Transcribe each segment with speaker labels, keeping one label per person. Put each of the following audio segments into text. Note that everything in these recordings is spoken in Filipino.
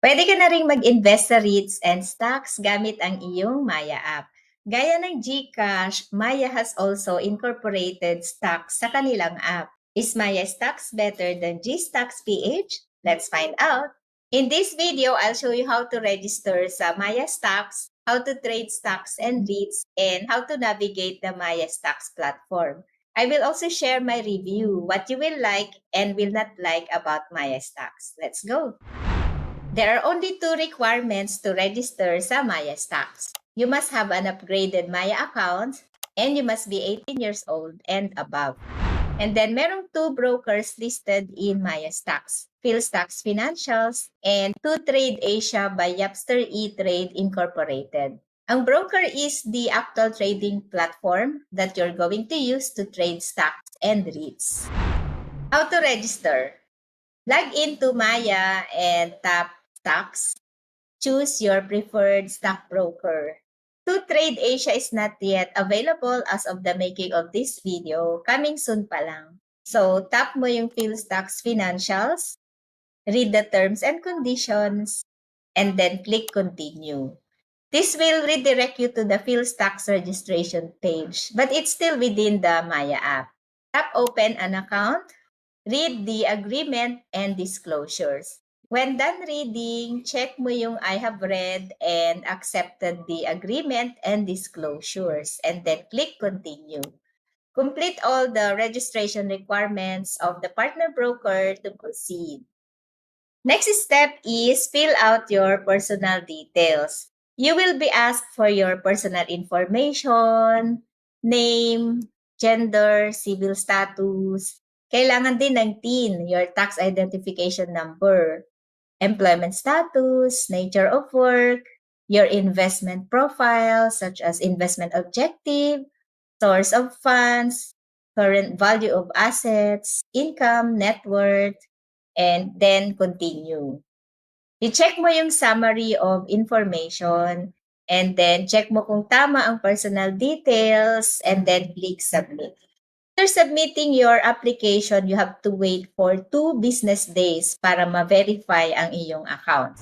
Speaker 1: Pwede ka na ring mag-invest sa REITs and stocks gamit ang iyong Maya app. Gaya ng GCash, Maya has also incorporated stocks sa kanilang app. Is Maya Stocks better than GStocks PH? Let's find out. In this video, I'll show you how to register sa Maya Stocks, how to trade stocks and REITs, and how to navigate the Maya Stocks platform. I will also share my review, what you will like and will not like about Maya Stocks. Let's go. There are only two requirements to register sa Maya Stocks. You must have an upgraded Maya account and you must be 18 years old and above. And then merong two brokers listed in Maya Stocks, Philstocks Financials and To Trade Asia by Yapster E-Trade Incorporated. Ang broker is the actual trading platform that you're going to use to trade stocks and REITs. How to register? Log into Maya and tap Stocks. Choose your preferred stockbroker. To Trade Asia is not yet available as of the making of this video. Coming soon pa lang. So, tap mo yung Philstocks Financials, read the terms and conditions, and then click Continue. This will redirect you to the Philstocks registration page, but it's still within the Maya app. Tap Open an account, read the agreement and disclosures. When done reading, check mo yung I have read and accepted the agreement and disclosures and then click continue. Complete all the registration requirements of the partner broker to proceed. Next step is fill out your personal details. You will be asked for your personal information, name, gender, civil status. Kailangan din ng TIN, your tax identification number, employment status, nature of work, your investment profile such as investment objective, source of funds, current value of assets, income, net worth, and then continue. I-check mo yung summary of information and then check mo kung tama ang personal details and then click submit. After submitting your application, you have to wait for 2 business days para ma-verify ang iyong account.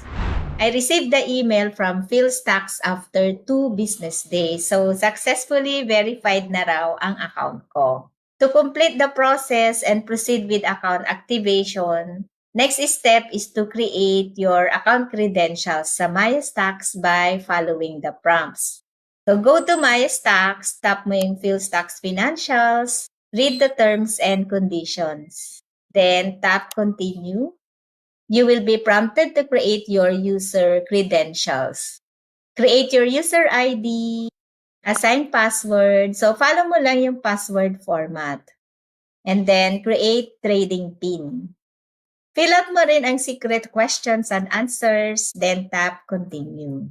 Speaker 1: I received the email from Philstocks after 2 business days. So, successfully verified na raw ang account ko. To complete the process and proceed with account activation, next step is to create your account credentials sa Maya Stocks by following the prompts. So, go to Maya Stocks, tap mo yung Philstocks Financials, read the terms and conditions. Then, tap Continue. You will be prompted to create your user credentials. Create your user ID, assign password. So, follow mo lang yung password format. And then, create trading PIN. Fill out mo rin ang secret questions and answers, then tap Continue.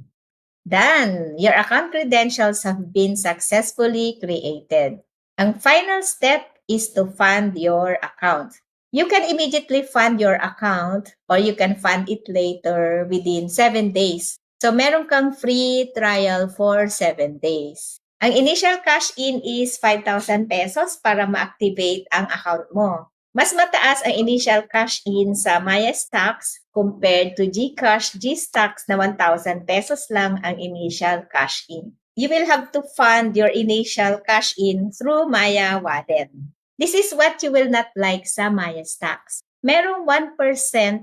Speaker 1: Done! Your account credentials have been successfully created. Ang final step is to fund your account. You can immediately fund your account or you can fund it later within 7 days. So, meron kang free trial for 7 days. Ang initial cash in is 5,000 pesos para ma-activate ang account mo. Mas mataas ang initial cash in sa Maya Stocks compared to GCash, GStocks na 1,000 pesos lang ang initial cash in. You will have to fund your initial cash in through Maya Wallet. This is what you will not like sa Maya Stocks. Merong 1%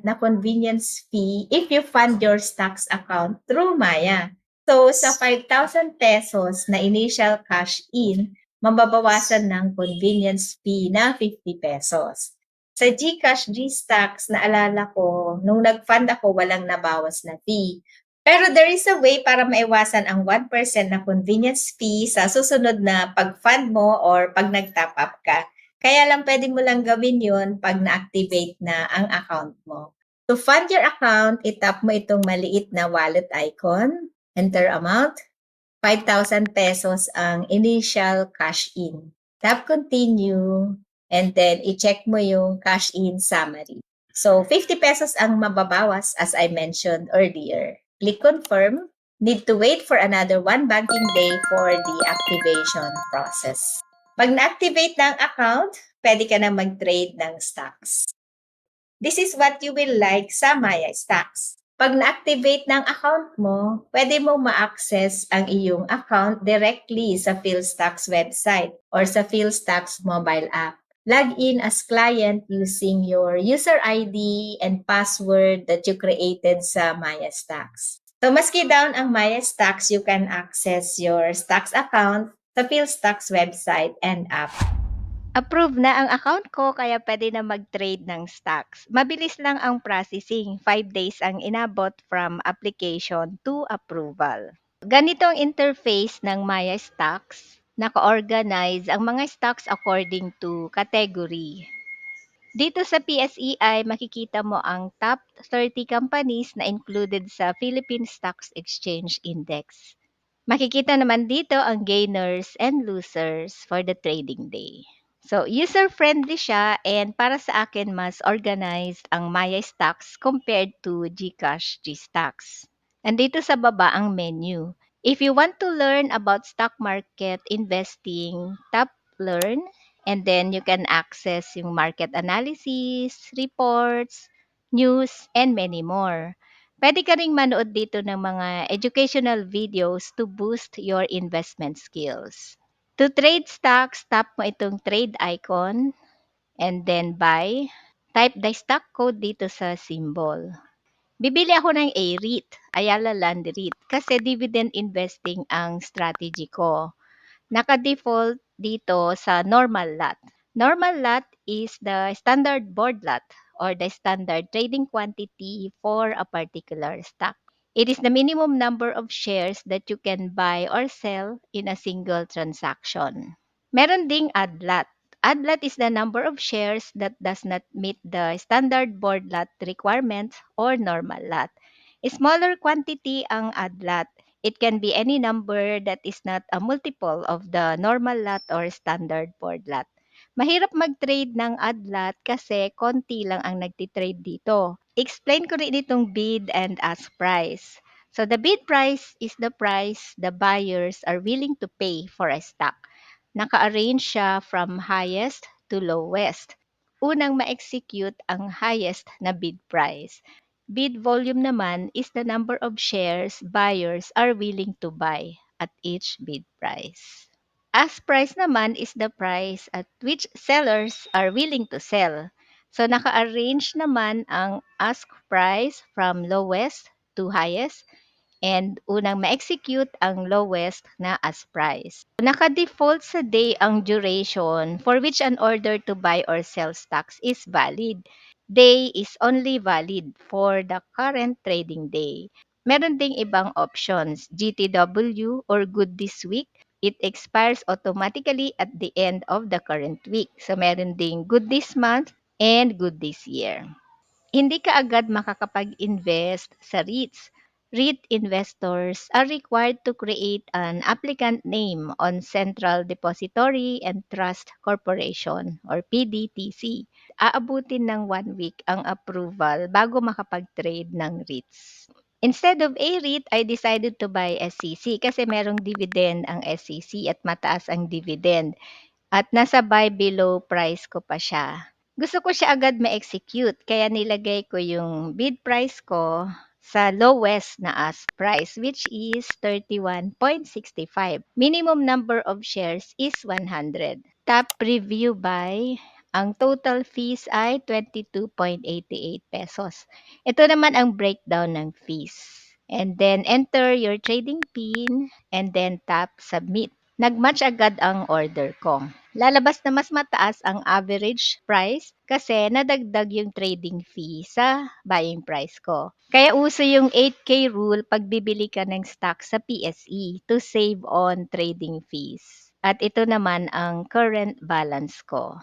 Speaker 1: na convenience fee if you fund your stocks account through Maya. So, sa 5,000 pesos na initial cash in, mababawasan ng convenience fee na 50 pesos. Sa GCash, GStocks, naalala ko, nung nag-fund ako, walang nabawas na fee. Pero there is a way para maiwasan ang 1% na convenience fee sa susunod na pag-fund mo or pag nag-top up ka. Kaya lang pwede mo lang gawin yun pag na-activate na ang account mo. To fund your account, itap mo itong maliit na wallet icon. Enter amount. 5,000 pesos ang initial cash in. Tap continue and then i-check mo yung cash in summary. So 50 pesos ang mababawas as I mentioned earlier. Click confirm. Need to wait for another 1 banking day for the activation process. Pag na-activate na ang account, pwede ka na mag-trade ng stocks. This is what you will like sa Maya Stocks. 'Pag na-activate ng account mo, pwede mo ma-access ang iyong account directly sa Philstocks website or sa Philstocks mobile app. Log in as client using your user ID and password that you created sa Maya Stocks. So maski down ang Maya Stocks, you can access your stocks account sa Philstocks website and app.
Speaker 2: Approve na ang account ko kaya pwede na mag-trade ng stocks. Mabilis lang ang processing. 5 days ang inabot from application to approval. Ganito ang interface ng Maya Stocks. Naka-organize ang mga stocks according to category. Dito sa PSEI, makikita mo ang top 30 companies na included sa Philippine Stocks Exchange Index. Makikita naman dito ang gainers and losers for the trading day. So, user-friendly siya and para sa akin mas organized ang Maya Stocks compared to GCash G-Stocks. Andito sa baba ang menu. If you want to learn about stock market investing, tap Learn and then you can access yung market analysis, reports, news, and many more. Pwede ka ring manood dito ng mga educational videos to boost your investment skills. To trade stocks, tap mo itong trade icon and then buy. Type the stock code dito sa symbol. Bibili ako ng A-REIT, Ayala Land REIT, kasi dividend investing ang strategy ko. Naka-default dito sa normal lot. Normal lot is the standard board lot or the standard trading quantity for a particular stock. It is the minimum number of shares that you can buy or sell in a single transaction. Meron ding odd lot. Odd lot is the number of shares that does not meet the standard board lot requirement or normal lot. Smaller quantity ang odd lot. It can be any number that is not a multiple of the normal lot or standard board lot. Mahirap mag-trade ng odd lot kasi konti lang ang nagtitrade dito. Explain ko rin itong bid and ask price. So the bid price is the price the buyers are willing to pay for a stock. Naka-arrange siya from highest to lowest. Unang ma-execute ang highest na bid price. Bid volume naman is the number of shares buyers are willing to buy at each bid price. Ask price naman is the price at which sellers are willing to sell. So naka-arrange naman ang ask price from lowest to highest and unang ma-execute ang lowest na ask price. Naka-default sa day ang duration for which an order to buy or sell stocks is valid. Day is only valid for the current trading day. Meron ding ibang options, GTW or Good This Week. It expires automatically at the end of the current week. So meron ding Good This Month and Good This Year. Hindi ka agad makakapag-invest sa REITs. REIT investors are required to create an applicant name on Central Depository and Trust Corporation or PDTC. Aabutin ng 1 week ang approval bago makapag-trade ng REITs. Instead of a REIT, I decided to buy SCC kasi merong dividend ang SCC at mataas ang dividend. At nasa buy below price ko pa siya. Gusto ko siya agad ma-execute kaya nilagay ko yung bid price ko sa lowest na ask price which is 31.65. Minimum number of shares is 100. Tap preview buy. Ang total fees ay 22.88 pesos. Ito naman ang breakdown ng fees. And then enter your trading pin and then tap submit. Nag-match agad ang order ko. Lalabas na mas mataas ang average price kasi nadagdag yung trading fee sa buying price ko. Kaya uso yung 8K rule pag bibili ka ng stock sa PSE to save on trading fees. At ito naman ang current balance ko.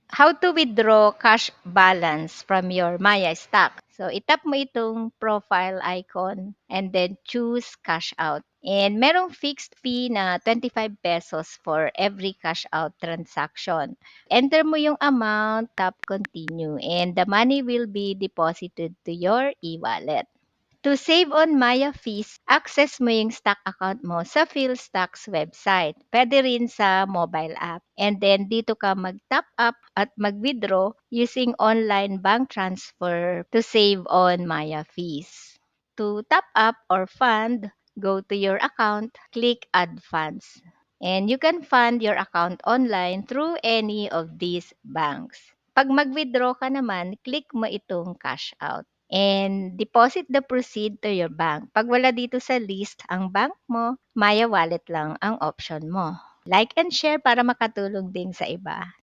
Speaker 2: How to withdraw cash balance from your Maya stock. So, itap mo itong profile icon and then choose cash out. And merong fixed fee na 25 pesos for every cash out transaction. Enter mo yung amount, tap continue, and the money will be deposited to your e-wallet. To save on Maya fees, access mo yung stock account mo sa Philstocks website. Pwede rin sa mobile app. And then dito ka mag-top up at mag-withdraw using online bank transfer to save on Maya fees. To top up or fund, go to your account, click Add Funds. And you can fund your account online through any of these banks. Pag mag-withdraw ka naman, click mo itong cash out. And deposit the proceed to your bank. Pag wala dito sa list ang bank mo, Maya Wallet lang ang option mo. Like and share para makatulong din sa iba.